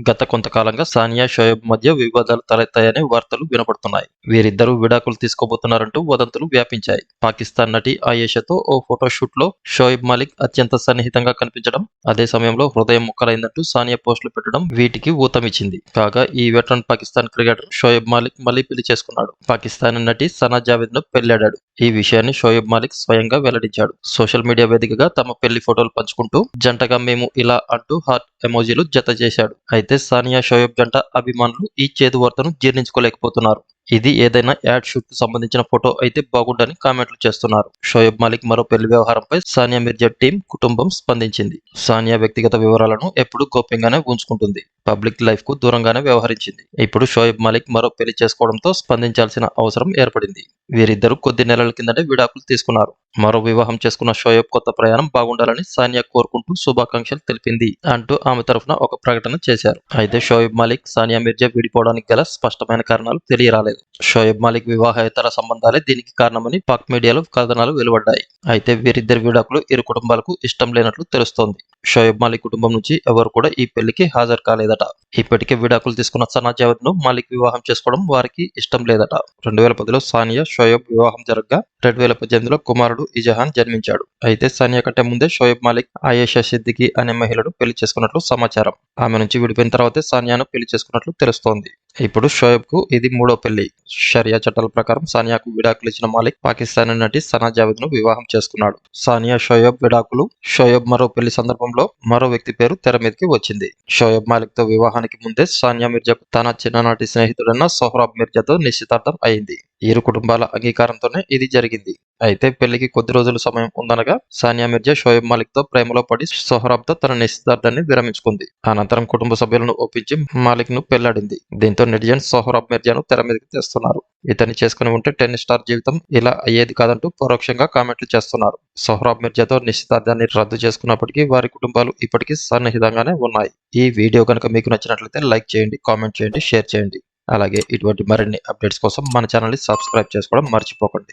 గత కొంతకాలంగా సానియా, షోయబ్ మధ్య వివాదాలు తలెత్తాయనే వార్తలు వినపడుతున్నాయి. వీరిద్దరూ విడాకులు తీసుకోబోతున్నారంటూ వదంతులు వ్యాపించాయి. పాకిస్తాన్ నటి ఆయేషాతో ఓ ఫోటోషూట్లో షోయబ్ మాలిక్ అత్యంత సన్నిహితంగా కనిపించడం, అదే సమయంలో హృదయం ముక్కలైందంటూ సానియా పోస్టులు పెట్టడం వీటికి ఊతమిచ్చింది. కాగా ఈ వెటరన్ పాకిస్తాన్ క్రికెటర్ షోయబ్ మాలిక్ మళ్లీ పెళ్లి చేసుకున్నాడు. పాకిస్తానీ నటి సనా జావేద్ను పెళ్లాడాడు. ఈ విషయాన్ని షోయబ్ మాలిక్ స్వయంగా వెల్లడించాడు. సోషల్ మీడియా వేదికగా తమ పెళ్లి ఫోటోలు పంచుకుంటూ జంటగా మేము ఇలా అంటూ హార్ట్ ఎమోజీలు జత చేశాడు. అయితే సానియా, షోయబ్ జంట అభిమానులు ఈ చేదు వార్తను జీర్ణించుకోలేకపోతున్నారు. ఇది ఏదైనా యాడ్ షూట్ కు సంబంధించిన ఫోటో అయితే బాగుండని కామెంట్లు చేస్తున్నారు. షోయబ్ మాలిక్ మరో పెళ్లి వ్యవహారంపై సానియా మిర్జా టీం కుటుంబం స్పందించింది. సానియా వ్యక్తిగత వివరాలను ఎప్పుడూ గోప్యంగానే ఉంచుకుంటుంది. పబ్లిక్ లైఫ్ కు దూరంగానే వ్యవహరించింది. ఇప్పుడు షోయబ్ మాలిక్ మరో పెళ్లి చేసుకోవడంతో స్పందించాల్సిన అవసరం ఏర్పడింది. వీరిద్దరూ కొద్ది నెలల కిందటే విడాకులు తీసుకున్నారు. మరో వివాహం చేసుకున్న షోయబ్ కొత్త ప్రయాణం బాగుండాలని సానియా కోరుకుంటూ శుభాకాంక్షలు తెలిపింది అంటూ ఆమె తరఫున ఒక ప్రకటన చేశారు. అయితే షోయబ్ మాలిక్, సానియా మిర్జా విడిపోవడానికి గల స్పష్టమైన కారణాలు తెలియరాలేదు. షోయబ్ మాలిక్ వివాహేతర సంబంధాలే దీనికి కారణమని పాక్ మీడియాలో కథనాలు వెలువడ్డాయి. అయితే వీరిద్దరి విడాకులు ఇరు కుటుంబాలకు ఇష్టం లేనట్లు తెలుస్తోంది. షోయబ్ మాలిక్ కుటుంబం నుంచి ఎవరు కూడా ఈ పెళ్లికి హాజరు కాలేదట. ఇప్పటికే విడాకులు తీసుకున్న సనా జావేద్ ను మాలిక్ వివాహం చేసుకోవడం వారికి ఇష్టం లేదట. 2010లో సానియా, షోయబ్ వివాహం జరగగా 2018లో కుమారుడు ఇజహాన్ జన్మించాడు. అయితే సానియా కంటే ముందే షోయబ్ మాలిక్ ఆయేషా సిద్దికీ అనే మహిళను పెళ్లి చేసుకున్నట్లు సమాచారం. ఆమె నుంచి విడిపోయిన తర్వాతే సానియాను పెళ్లి చేసుకున్నట్లు తెలుస్తోంది. ఇప్పుడు షోయబ్ కు ఇది మూడో పెళ్లి. షరియా చట్టాల ప్రకారం సానియాకు విడాకులు ఇచ్చిన మాలిక్ పాకిస్తానీ నటి సనా జావేద్ ను వివాహం చేసుకున్నాడు. సానియా, షోయబ్ విడాకులు. షోయబ్ మరో పెళ్లి సందర్భంలో మరో వ్యక్తి పేరు తెర మీదకి వచ్చింది. షోయబ్ మాలిక్ తో వివాహానికి ముందే సానియా మిర్జాకు తన చిన్ననాటి స్నేహితుడైన సోహ్రాబ్ మిర్జాతో నిశ్చితార్థం అయింది. ఇరు కుటుంబాల అంగీకారంతోనే ఇది జరిగింది. అయితే పెళ్లికి కొద్ది రోజుల సమయం ఉందనగా సానియా మిర్జా షోయబ్ మాలిక్ తో ప్రేమలో పడి సోహ్రాబ్ తో తన నిశ్చితార్థాన్ని విరమించుకుంది. అనంతరం కుటుంబ సభ్యులను ఒప్పించి మాలిక్ ను పెళ్లాడింది. దీంతో నెటిజన్స్ సోహ్రాబ్ మిర్జాను తెర మీదకి తెస్తున్నారు. ఇతన్ని చేసుకుని ఉంటే టెన్నిస్ స్టార్ జీవితం ఇలా అయ్యేది కాదంటూ పరోక్షంగా కామెంట్లు చేస్తున్నారు. సోహ్రాబ్ మిర్జాతో నిశ్చితార్థాన్ని రద్దు చేసుకున్నప్పటికీ వారి కుటుంబాలు ఇప్పటికీ సన్నిహితంగానే ఉన్నాయి. ఈ వీడియో కనుక మీకు నచ్చినట్లయితే లైక్ చేయండి, కామెంట్ చేయండి, షేర్ చేయండి. అలాగే ఇటువంటి మరిన్ని అప్డేట్స్ కోసం మన ఛానల్ ని సబ్స్క్రైబ్ చేసుకోవడం మర్చిపోకండి.